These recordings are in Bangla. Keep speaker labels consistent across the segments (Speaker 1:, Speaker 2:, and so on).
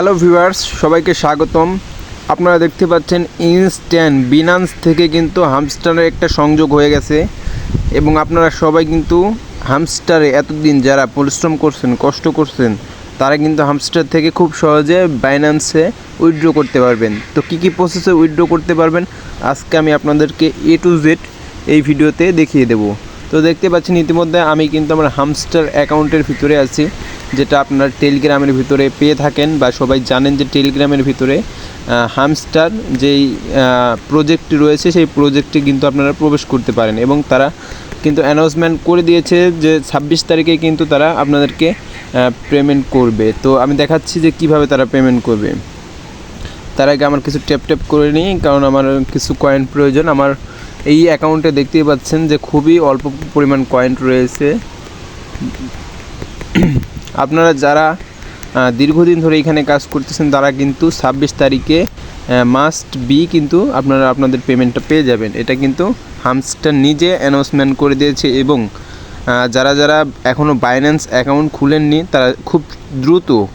Speaker 1: হ্যালো ভিউয়ার্স, সবাইকে স্বাগতম। আপনারা দেখতে পাচ্ছেন ইনস্ট্যান্ট বিনান্স থেকে কিন্তু হামস্টারের একটা সংযোগ হয়ে গেছে এবং আপনারা সবাই কিন্তু হামস্টারে এতদিন যারা পরিশ্রম করছেন, কষ্ট করছেন, তারা কিন্তু হামস্টার থেকে খুব সহজে বাইন্যান্সে উইথড্র করতে পারবেন। তো কী প্রসেসে উইথড্র করতে পারবেন আজকে আমি আপনাদেরকে A to Z এই ভিডিওতে দেখিয়ে দেব। তো দেখতে পাচ্ছেন ইতিমধ্যে আমি কিন্তু আমার হামস্টার অ্যাকাউন্টের ভিতরে আছি, যেটা আপনারা টেলিগ্রামের ভিতরে পেয়ে থাকেন বা সবাই জানেন যে টেলিগ্রামের ভিতরে হামস্টার যেই প্রজেক্টটি রয়েছে সেই প্রজেক্টে কিন্তু আপনারা প্রবেশ করতে পারেন এবং তারা কিন্তু অ্যানাউন্সমেন্ট করে দিয়েছে যে 26 তারিখে কিন্তু তারা আপনাদেরকে পেমেন্ট করবে। তো আমি দেখাচ্ছি যে কিভাবে তারা পেমেন্ট করবে। তার আগে আমার কিছু ট্যাপ করে নিই, কারণ আমার কিছু কয়েন প্রয়োজন। আমার এই অ্যাকাউন্টে দেখতেই পাচ্ছেন যে খুবই অল্প পরিমাণ কয়েন রয়েছে। আপনারা যারা দীর্ঘদিন ধরে এখানে কাজ করতেছেন তারা কিন্তু 26 তারিখে মাস্ট বি কিন্তু আপনারা আপনাদের পেমেন্টটা পেয়ে যাবেন। এটা কিন্তু হামস্টার নিজে অ্যানাউন্সমেন্ট করে দিয়েছে এবং যারা যারা এখনও বাইন্যান্স অ্যাকাউন্ট খুলেননি তারা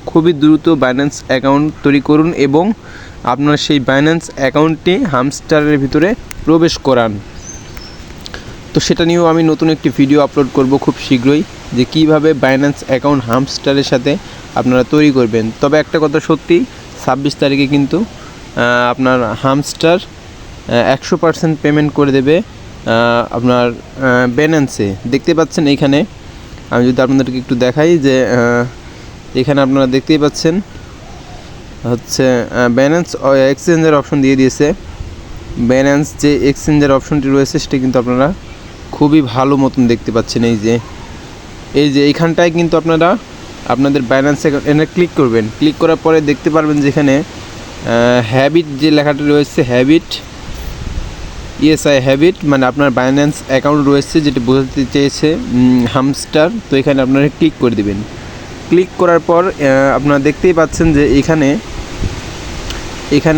Speaker 1: খুবই দ্রুত বাইন্যান্স অ্যাকাউন্ট তৈরি করুন এবং আপনার সেই বাইন্যান্স অ্যাকাউন্টটি হামস্টারের ভিতরে প্রবেশ করান। তো সেটা নিয়েও আমি নতুন একটি ভিডিও আপলোড করব খুব শীঘ্রই, যে কীভাবে বাইন্যান্স অ্যাকাউন্ট হামস্টারের সাথে আপনারা তৈরি করবেন। তবে একটা কথা সত্যি, 26 তারিখে কিন্তু আপনার হামস্টার 100% পেমেন্ট করে দেবে আপনার বাইন্যান্সে। দেখতে পাচ্ছেন এইখানে আমি যদি আপনাদেরকে একটু দেখাই যে এখানে আপনারা দেখতেই পাচ্ছেন হচ্ছে বাইন্যান্স এক্সচেঞ্জের অপশন দিয়ে দিয়েছে। বাইন্যান্স যে এক্সচেঞ্জের অপশনটি রয়েছে সেটা কিন্তু আপনারা খুবই ভালো মতন দেখতে পাচ্ছেন। এই যে এইখানটায় কিন্তু আপনারা আপনাদের বাইন্যান্স অ্যাকাউন্ট ক্লিক করবেন। ক্লিক করার পরে দেখতে পারবেন যেখানে হ্যাবিট যে লেখাটা রয়েছে, হ্যাবিট মানে আপনার বাইন্যান্স অ্যাকাউন্ট রয়েছে, যেটি বোঝাতে চেয়েছে হামস্টার। তো এখানে আপনারা ক্লিক করে দেবেন। ক্লিক করার পর আপনারা দেখতেই পাচ্ছেন যে এখানে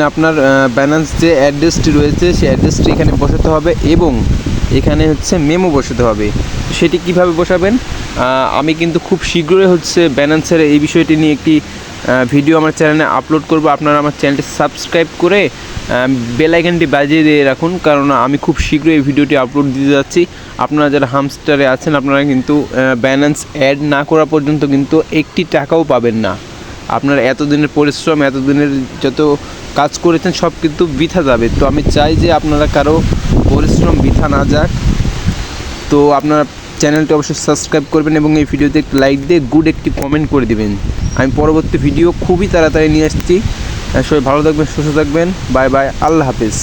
Speaker 1: আপনার বাইন্যান্স যে অ্যাড্রেসটি রয়েছে সেই অ্যাড্রেসটি এখানে বসাতে হবে এবং এখানে হচ্ছে মেমো বসাতে হবে। সেটি কিভাবে বসাবেন আমি কিন্তু খুব শীঘ্রই হচ্ছে বাইন্যান্সের এই বিষয়টি নিয়ে একটি ভিডিও আমার চ্যানেলে আপলোড করব। আপনারা আমার চ্যানেলটি সাবস্ক্রাইব করে বেল আইকনটি বাজিয়ে দিয়ে রাখুন, কারণ আমি খুব শীঘ্রই এই ভিডিওটি আপলোড দিতে যাচ্ছি। আপনারা যারা হামস্টারে আছেন আপনারা কিন্তু বাইন্যান্স অ্যাড না করা পর্যন্ত কিন্তু একটি টাকাও পাবেন না। আপনার এতদিনের পরিশ্রম, এতদিনের যত কাজ করেছেন সব কিন্তু বৃথা যাবে। তো আমি চাই যে আপনারা কারো পরিশ্রম বৃথা না যাক। তো আপনারা চ্যানেলটি অবশ্যই সাবস্ক্রাইব করবেন এবং এই ভিডিওতে একটি লাইক দিয়ে গুড একটি কমেন্ট করে দেবেন। আমি পরবর্তী ভিডিও খুবই তাড়াতাড়ি নিয়ে আসছি। সবাই ভালো থাকবেন, সুস্থ থাকবেন। বাই বাই, আল্লাহ হাফেজ।